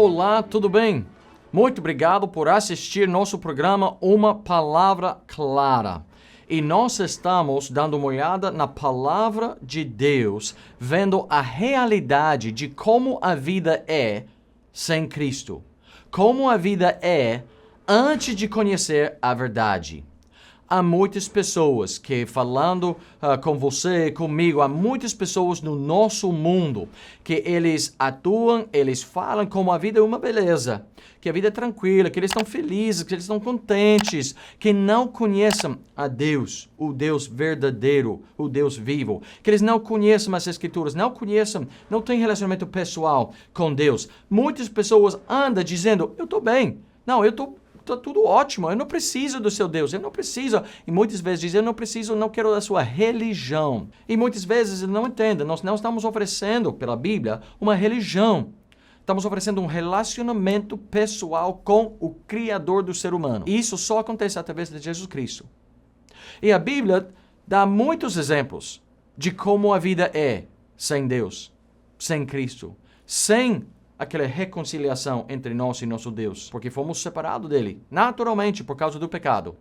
Olá, tudo bem? Muito obrigado por assistir nosso programa Uma Palavra Clara. E nós estamos dando uma olhada na Palavra de Deus, vendo a realidade de como a vida é sem Cristo. Como a vida é antes de conhecer a verdade. Há muitas pessoas que, falando com você, comigo, há muitas pessoas no nosso mundo que eles atuam, eles falam como a vida é uma beleza, que a vida é tranquila, que eles estão felizes, que eles estão contentes, que não conhecem a Deus, o Deus verdadeiro, o Deus vivo, que eles não conhecem as Escrituras, não conhecem, não têm relacionamento pessoal com Deus. Muitas pessoas andam dizendo, eu estou bem, não, está tudo ótimo, eu não preciso do seu Deus, eu não preciso. E muitas vezes dizem, eu não preciso, não quero da sua religião. E muitas vezes eles não entendem, nós não estamos oferecendo, pela Bíblia, uma religião. Estamos oferecendo um relacionamento pessoal com o Criador do ser humano. E isso só acontece através de Jesus Cristo. E a Bíblia dá muitos exemplos de como a vida é sem Deus, sem Cristo, sem aquela reconciliação entre nós e nosso Deus, porque fomos separados dele, naturalmente, por causa do pecado.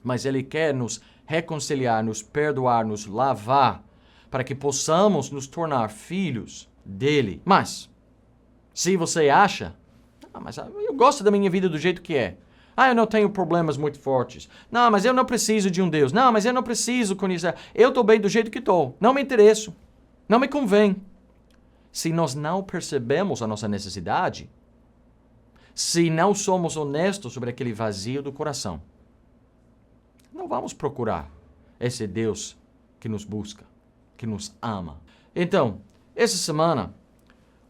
Mas ele quer nos reconciliar, nos perdoar, nos lavar, para que possamos nos tornar filhos dele. Mas, se você acha, mas eu gosto da minha vida do jeito que é. Eu não tenho problemas muito fortes. Não, mas eu não preciso de um Deus. Não, mas eu não preciso conhecer. Eu estou bem do jeito que estou. Não me interesso. Não me convém. Se nós não percebemos a nossa necessidade, se não somos honestos sobre aquele vazio do coração, não vamos procurar esse Deus que nos busca, que nos ama. Então, essa semana,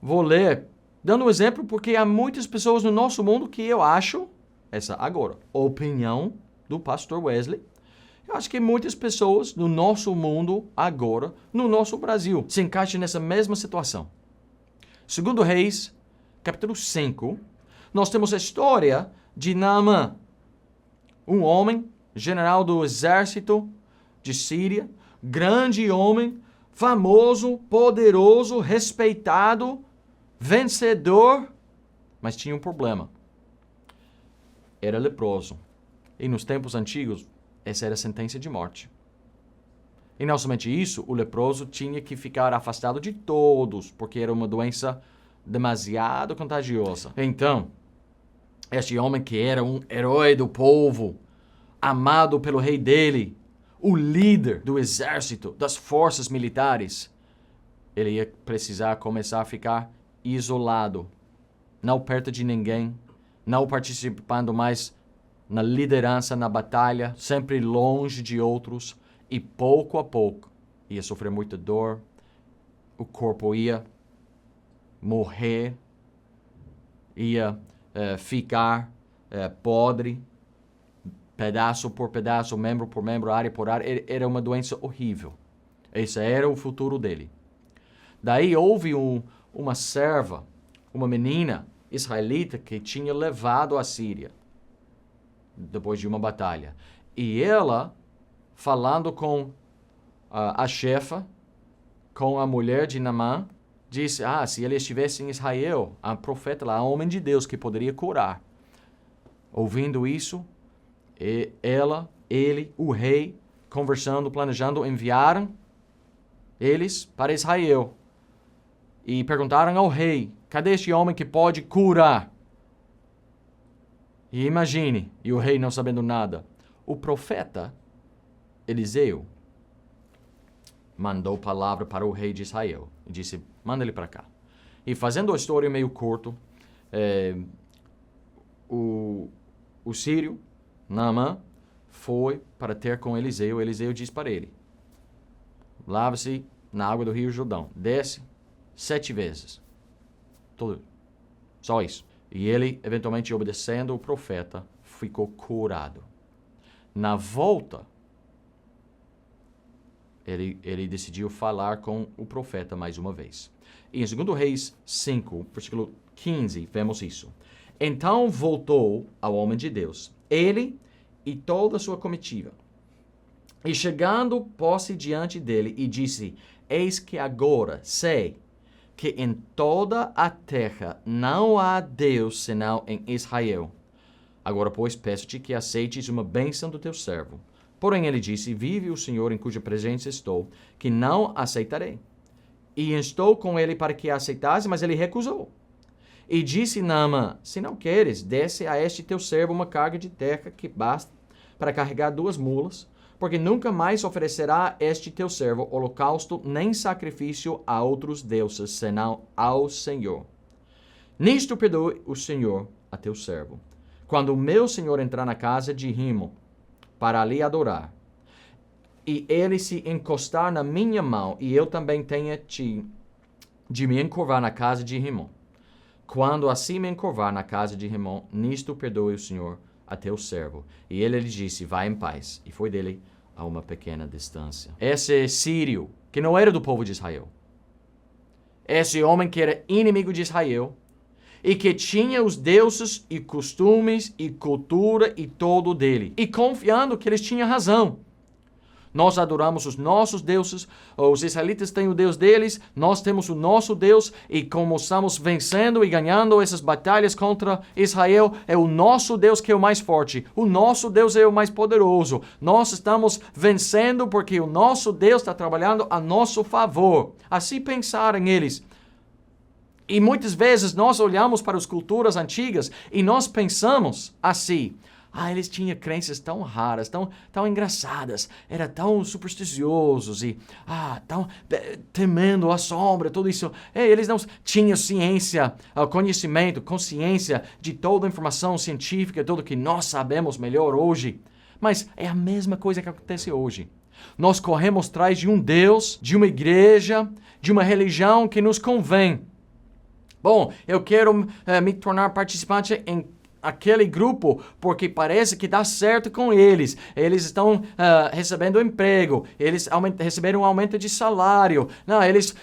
vou ler, dando um exemplo, porque há muitas pessoas no nosso mundo que eu acho, essa agora, opinião do pastor Wesley, eu acho que muitas pessoas no nosso mundo agora, no nosso Brasil, se encaixam nessa mesma situação. Segundo Reis, capítulo 5, nós temos a história de Naamã, um homem, general do exército de Síria, grande homem, famoso, poderoso, respeitado, vencedor, mas tinha um problema. Era leproso. E nos tempos antigos, essa era a sentença de morte. E não somente isso, o leproso tinha que ficar afastado de todos, porque era uma doença demasiado contagiosa. Então, este homem que era um herói do povo, amado pelo rei dele, o líder do exército, das forças militares, ele ia precisar começar a ficar isolado, não perto de ninguém, não participando mais na liderança, na batalha, sempre longe de outros. E pouco a pouco ia sofrer muita dor, o corpo ia morrer, ia ficar podre, pedaço por pedaço, membro por membro, área por área. Era uma doença horrível. Esse era o futuro dele. Daí houve uma serva, uma menina israelita que tinha levado a Síria depois de uma batalha. E ela, falando com a chefa, com a mulher de Naamã, disse, se ele estivesse em Israel, há profeta lá, há homem de Deus que poderia curar. Ouvindo isso, ele, o rei, conversando, planejando, enviaram eles para Israel. E perguntaram ao rei, cadê este homem que pode curar? E imagine, e o rei não sabendo nada, o profeta Eliseu mandou palavra para o rei de Israel e disse, manda ele para cá. E fazendo a história meio curto, o sírio, Naamã, foi para ter com Eliseu. Eliseu disse para ele, lava-se na água do rio Jordão, desce 7 vezes. Tudo. Só isso. E ele, eventualmente obedecendo o profeta, ficou curado. Na volta, ele decidiu falar com o profeta mais uma vez. E em 2 Reis 5, versículo 15, vemos isso. Então voltou ao homem de Deus, ele e toda a sua comitiva. E chegando, pôs-se diante dele e disse, eis que agora sei que em toda a terra não há Deus senão em Israel. Agora, pois, peço-te que aceites uma bênção do teu servo. Porém, ele disse, vive o Senhor em cuja presença estou, que não aceitarei. E estou com ele para que a aceitasse, mas ele recusou. E disse Naamã, se não queres, desce a este teu servo uma carga de terra que basta para carregar 2 mulas, porque nunca mais oferecerá este teu servo holocausto nem sacrifício a outros deuses, senão ao Senhor. Nisto perdoe o Senhor a teu servo. Quando o meu senhor entrar na casa de Rimo, para ali adorar, e ele se encostar na minha mão, e eu também tenha de me encurvar na casa de Rimo. Quando assim me encurvar na casa de Rimo, nisto perdoe o Senhor a teu servo. E ele lhe disse, vai em paz. E foi dele a uma pequena distância. Esse sírio, que não era do povo de Israel, esse homem que era inimigo de Israel, e que tinha os deuses e costumes e cultura e todo dele, e confiando que eles tinham razão. Nós adoramos os nossos deuses, os israelitas têm o Deus deles, nós temos o nosso Deus, e como estamos vencendo e ganhando essas batalhas contra Israel, é o nosso Deus que é o mais forte, o nosso Deus é o mais poderoso. Nós estamos vencendo porque o nosso Deus está trabalhando a nosso favor. Assim pensaram eles. E muitas vezes nós olhamos para as culturas antigas e nós pensamos assim, eles tinham crenças tão raras, tão engraçadas, eram tão supersticiosos e tão temendo a sombra, tudo isso. Eles não tinham ciência, conhecimento, consciência de toda a informação científica, tudo que nós sabemos melhor hoje. Mas é a mesma coisa que acontece hoje. Nós corremos atrás de um Deus, de uma igreja, de uma religião que nos convém. Bom, eu quero me tornar participante em aquele grupo porque parece que dá certo com eles. Eles estão recebendo emprego, eles receberam um aumento de salário. Não, eles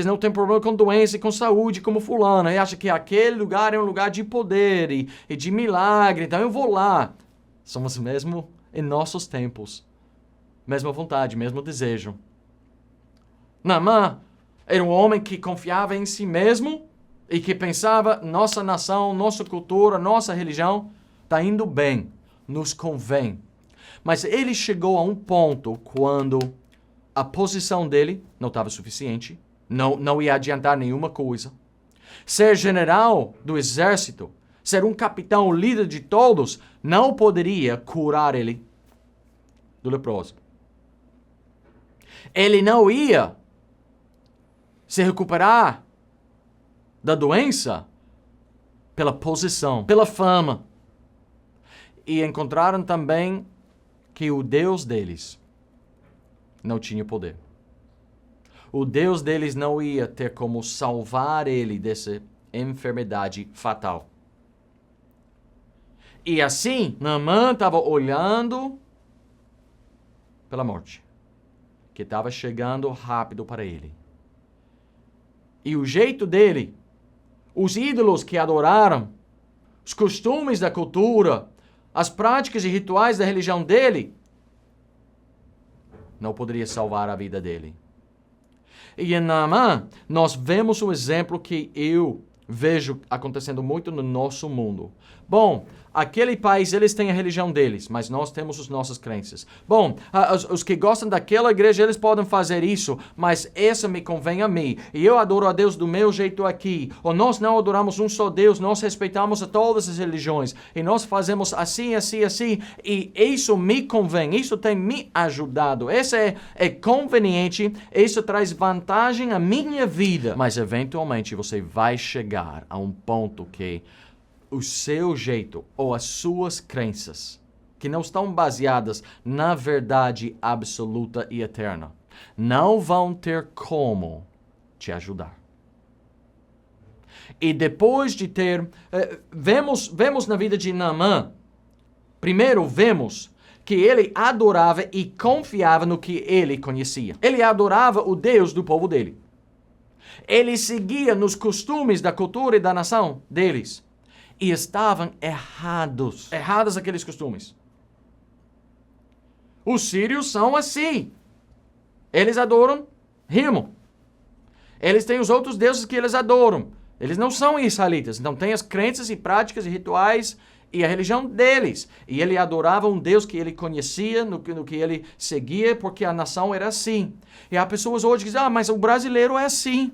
não têm problema com doença e com saúde como fulano. E acham que aquele lugar é um lugar de poder e de milagre. Então eu vou lá. Somos mesmo em nossos tempos. Mesma vontade, mesmo desejo. Naamã era um homem que confiava em si mesmo e que pensava, nossa nação, nossa cultura, nossa religião está indo bem, nos convém. Mas ele chegou a um ponto quando a posição dele não estava suficiente, não ia adiantar nenhuma coisa. Ser general do exército, ser um capitão, líder de todos, não poderia curar ele do leproso. Ele não ia se recuperar da doença pela posição, pela fama. E encontraram também que o Deus deles não tinha poder. O Deus deles não ia ter como salvar ele dessa enfermidade fatal. E assim, Naamã estava olhando pela morte, que estava chegando rápido para ele. E o jeito dele, os ídolos que adoraram, os costumes da cultura, as práticas e rituais da religião dele, não poderia salvar a vida dele. E em Naamã, nós vemos um exemplo que eu vejo acontecendo muito no nosso mundo. Bom, aquele país, eles têm a religião deles, mas nós temos as nossas crenças. Bom, os que gostam daquela igreja, eles podem fazer isso, mas essa me convém a mim. E eu adoro a Deus do meu jeito aqui. Ou nós não adoramos um só Deus, nós respeitamos a todas as religiões. E nós fazemos assim, assim, assim. E isso me convém, isso tem me ajudado. Isso é conveniente, isso traz vantagem à minha vida. Mas eventualmente você vai chegar a um ponto que o seu jeito ou as suas crenças, que não estão baseadas na verdade absoluta e eterna, não vão ter como te ajudar. E depois de ter... vemos na vida de Naamã, primeiro vemos que ele adorava e confiava no que ele conhecia. Ele adorava o Deus do povo dele. Ele seguia nos costumes da cultura e da nação deles. E estavam errados aqueles costumes. Os sírios são assim. Eles adoram Rimo. Eles têm os outros deuses que eles adoram. Eles não são israelitas. Então tem as crenças e práticas e rituais e a religião deles. E ele adorava um Deus que ele conhecia, no que ele seguia, porque a nação era assim. E há pessoas hoje que dizem, mas o brasileiro é assim.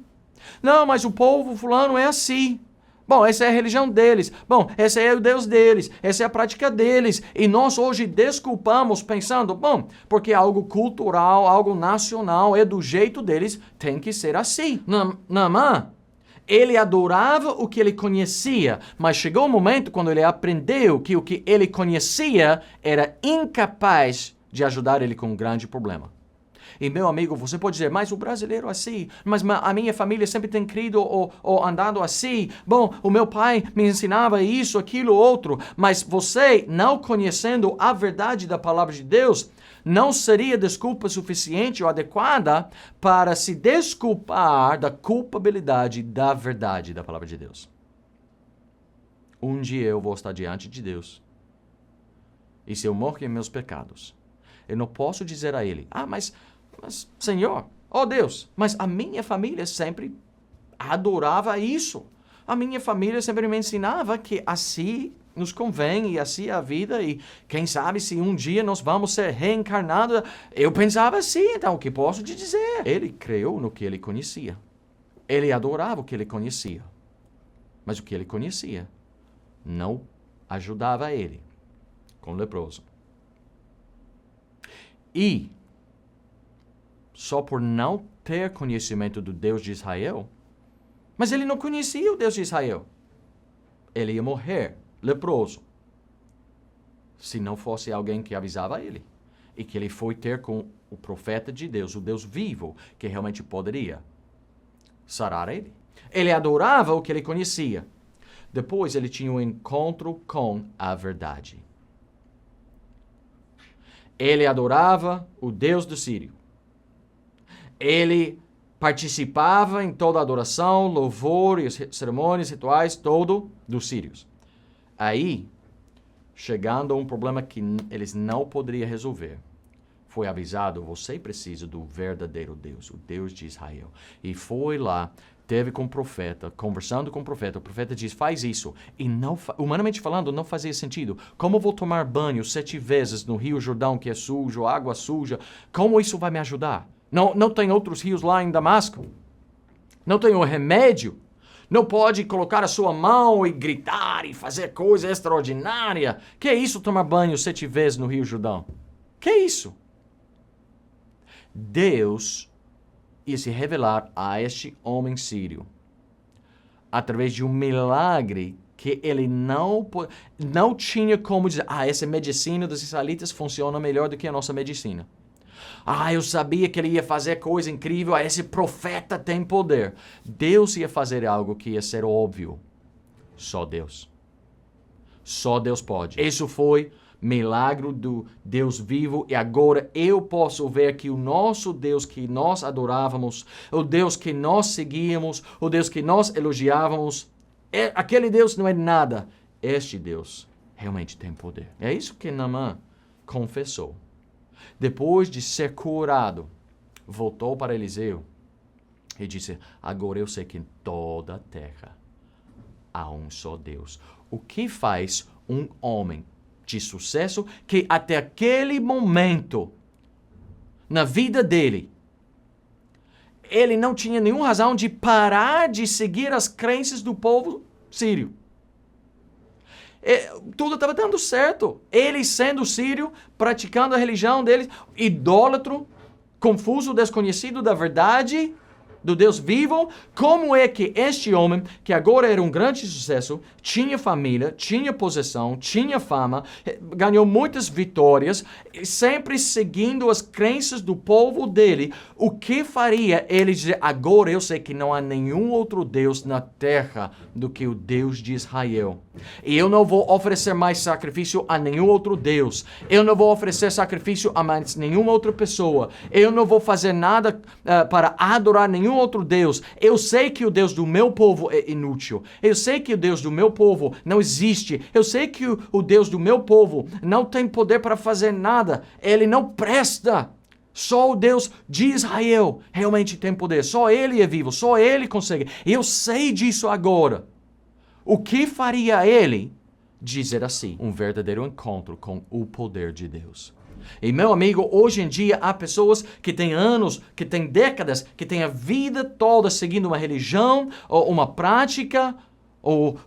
Não, mas o povo fulano é assim. Bom, essa é a religião deles. Bom, esse é o Deus deles. Essa é a prática deles. E nós hoje desculpamos pensando, bom, porque algo cultural, algo nacional, é do jeito deles, tem que ser assim. Naamã, ele adorava o que ele conhecia, mas chegou um momento quando ele aprendeu que o que ele conhecia era incapaz de ajudar ele com um grande problema. E meu amigo, você pode dizer, mas o brasileiro é assim, mas a minha família sempre tem crido ou andado assim. Bom, o meu pai me ensinava isso, aquilo, outro. Mas você, não conhecendo a verdade da palavra de Deus, não seria desculpa suficiente ou adequada para se desculpar da culpabilidade da verdade da palavra de Deus. Um dia eu vou estar diante de Deus. E se eu morrer em meus pecados, eu não posso dizer a Ele, mas Senhor, Deus, mas a minha família sempre adorava isso. A minha família sempre me ensinava que assim nos convém e assim é a vida e quem sabe se um dia nós vamos ser reencarnados. Eu pensava assim, então o que posso te dizer? Ele creu no que ele conhecia. Ele adorava o que ele conhecia. Mas o que ele conhecia não ajudava ele com o leproso. E só por não ter conhecimento do Deus de Israel, mas ele não conhecia o Deus de Israel. Ele ia morrer leproso se não fosse alguém que avisava ele. E que ele foi ter com o profeta de Deus, o Deus vivo, que realmente poderia sarar ele. Ele adorava o que ele conhecia. Depois ele tinha um encontro com a verdade. Ele adorava o Deus do Sírio. Ele participava em toda a adoração, louvor e as cerimônias, rituais, todo dos sírios. Aí, chegando a um problema que eles não poderiam resolver, foi avisado, você precisa do verdadeiro Deus, o Deus de Israel. E foi lá, teve com o profeta, conversando com o profeta diz, faz isso. E não, humanamente falando, não fazia sentido. Como eu vou tomar banho 7 vezes no Rio Jordão, que é sujo, água suja? Como isso vai me ajudar? Não tem outros rios lá em Damasco? Não tem um remédio? Não pode colocar a sua mão e gritar e fazer coisa extraordinária? Que é isso tomar banho 7 vezes no Rio Jordão? Que é isso? Deus ia se revelar a este homem sírio através de um milagre que ele não tinha como dizer, essa medicina dos israelitas funciona melhor do que a nossa medicina. Eu sabia que ele ia fazer coisa incrível. Esse profeta tem poder. Deus ia fazer algo que ia ser óbvio. Só Deus. Só Deus pode. Isso foi milagre do Deus vivo. E agora eu posso ver que o nosso Deus que nós adorávamos, o Deus que nós seguíamos, o Deus que nós elogiávamos, aquele Deus não é nada. Este Deus realmente tem poder. É isso que Naamã confessou. Depois de ser curado, voltou para Eliseu e disse, agora eu sei que em toda a terra há um só Deus. O que faz um homem de sucesso que até aquele momento, na vida dele, ele não tinha nenhuma razão de parar de seguir as crenças do povo sírio. Tudo estava dando certo. Ele sendo sírio, praticando a religião deles, idólatra, confuso, desconhecido da verdade, do Deus vivo. Como é que este homem, que agora era um grande sucesso, tinha família, tinha possessão, tinha fama, ganhou muitas vitórias, sempre seguindo as crenças do povo dele, o que faria ele dizer, agora eu sei que não há nenhum outro Deus na terra do que o Deus de Israel. E eu não vou oferecer mais sacrifício a nenhum outro Deus. Eu não vou oferecer sacrifício a mais nenhuma outra pessoa. Eu não vou fazer nada para adorar nenhum outro Deus. Eu sei que o Deus do meu povo é inútil. Eu sei que o Deus do meu povo não existe. Eu sei que o Deus do meu povo não tem poder para fazer nada. Ele não presta. Só o Deus de Israel realmente tem poder. Só Ele é vivo, só Ele consegue. Eu sei disso agora. O que faria Ele dizer assim? Um verdadeiro encontro com o poder de Deus. E meu amigo, hoje em dia há pessoas que têm anos, que têm décadas, que têm a vida toda seguindo uma religião ou uma prática ou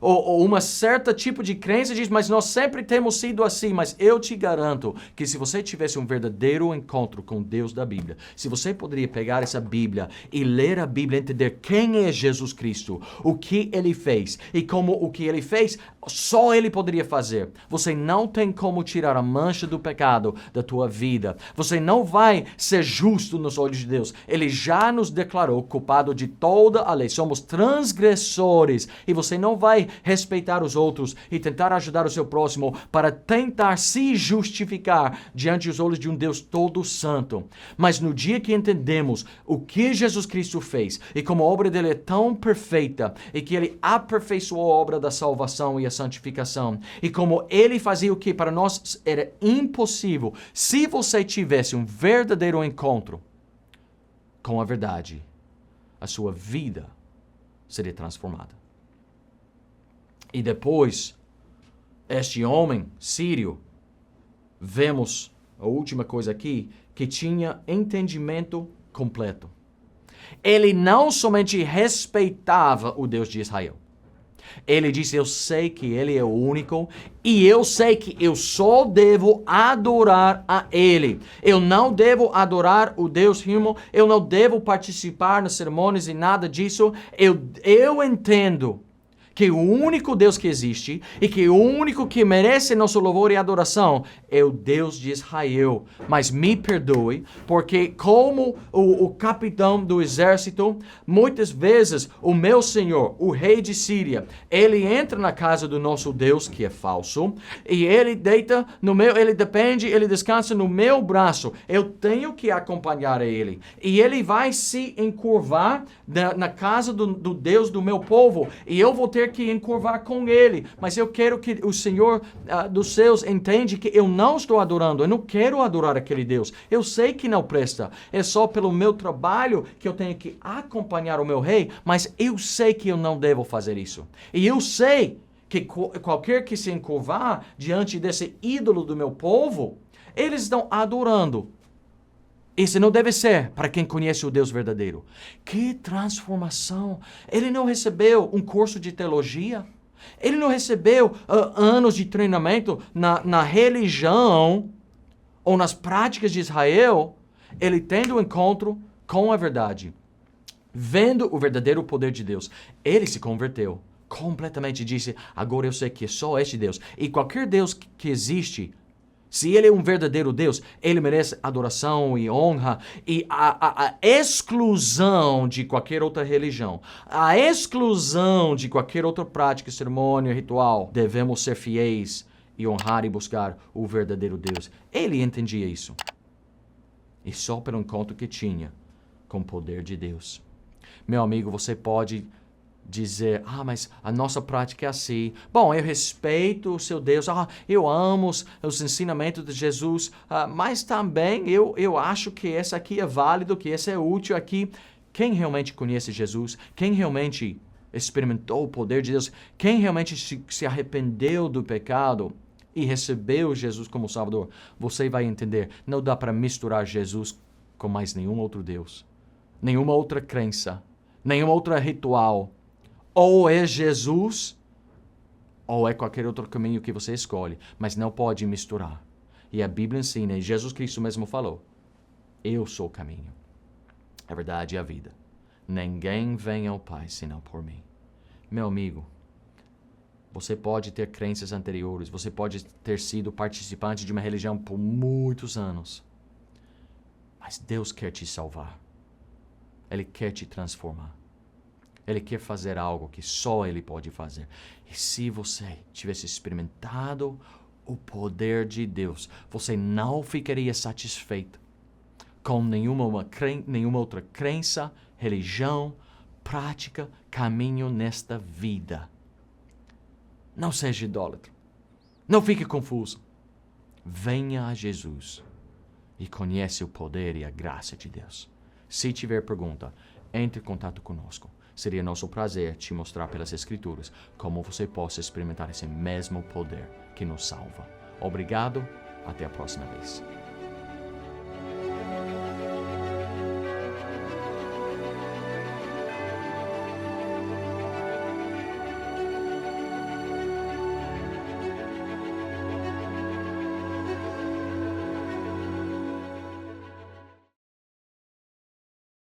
uma certa tipo de crença, diz, mas nós sempre temos sido assim. Mas eu te garanto que se você tivesse um verdadeiro encontro com Deus da Bíblia, se você poderia pegar essa Bíblia e ler a Bíblia, entender quem é Jesus Cristo, o que Ele fez e como o que Ele fez, só Ele poderia fazer. Você não tem como tirar a mancha do pecado da tua vida. Você não vai ser justo nos olhos de Deus. Ele já nos declarou culpado de toda a lei. Somos transgressores e você não vai respeitar os outros e tentar ajudar o seu próximo para tentar se justificar diante dos olhos de um Deus todo santo. Mas no dia que entendemos o que Jesus Cristo fez e como a obra dele é tão perfeita e que ele aperfeiçoou a obra da salvação e a santificação e como ele fazia o que para nós era impossível, se você tivesse um verdadeiro encontro com a verdade, a sua vida seria transformada. E depois, este homem sírio, vemos a última coisa aqui, que tinha entendimento completo. Ele não somente respeitava o Deus de Israel. Ele disse, eu sei que Ele é o único e eu sei que eu só devo adorar a Ele. Eu não devo adorar o Deus irmão, eu não devo participar nas cerimônias e nada disso. Eu entendo que o único Deus que existe e que o único que merece nosso louvor e adoração é o Deus de Israel. Mas me perdoe, porque como o capitão do exército, muitas vezes o meu senhor, o rei de Síria, ele entra na casa do nosso Deus, que é falso, e ele deita no meu, ele descansa no meu braço. Eu tenho que acompanhar ele. E ele vai se encurvar na casa do Deus do meu povo, e eu vou ter que encurvar com ele, mas eu quero que o Senhor dos céus entende que eu não estou adorando, eu não quero adorar aquele Deus, eu sei que não presta, é só pelo meu trabalho que eu tenho que acompanhar o meu rei, mas eu sei que eu não devo fazer isso, e eu sei que qualquer que se encurvar diante desse ídolo do meu povo, eles estão adorando. Isso não deve ser para quem conhece o Deus verdadeiro. Que transformação! Ele não recebeu um curso de teologia. Ele não recebeu anos de treinamento na religião ou nas práticas de Israel. Ele tendo um encontro com a verdade, vendo o verdadeiro poder de Deus, ele se converteu completamente. Disse, agora eu sei que é só este Deus. E qualquer Deus que existe, se ele é um verdadeiro Deus, ele merece adoração e honra e a exclusão de qualquer outra religião, a exclusão de qualquer outra prática, cerimônia, ritual. Devemos ser fiéis e honrar e buscar o verdadeiro Deus. Ele entendia isso. E só pelo encontro que tinha com o poder de Deus. Meu amigo, você pode dizer, mas a nossa prática é assim. Bom, eu respeito o seu Deus, eu amo os ensinamentos de Jesus, mas também eu acho que esse aqui é válido, que esse é útil aqui. Quem realmente conhece Jesus, quem realmente experimentou o poder de Deus, quem realmente se arrependeu do pecado e recebeu Jesus como Salvador, você vai entender, não dá para misturar Jesus com mais nenhum outro Deus, nenhuma outra crença, nenhuma outra ritual. Ou é Jesus, ou é qualquer outro caminho que você escolhe. Mas não pode misturar. E a Bíblia ensina, e Jesus Cristo mesmo falou, eu sou o caminho, a verdade e a vida. Ninguém vem ao Pai senão por mim. Meu amigo, você pode ter crenças anteriores, você pode ter sido participante de uma religião por muitos anos. Mas Deus quer te salvar. Ele quer te transformar. Ele quer fazer algo que só Ele pode fazer. E se você tivesse experimentado o poder de Deus, você não ficaria satisfeito com nenhuma outra crença, religião, prática, caminho nesta vida. Não seja idólatra. Não fique confuso. Venha a Jesus e conhece o poder e a graça de Deus. Se tiver pergunta, entre em contato conosco. Seria nosso prazer te mostrar pelas Escrituras como você possa experimentar esse mesmo poder que nos salva. Obrigado, até a próxima vez.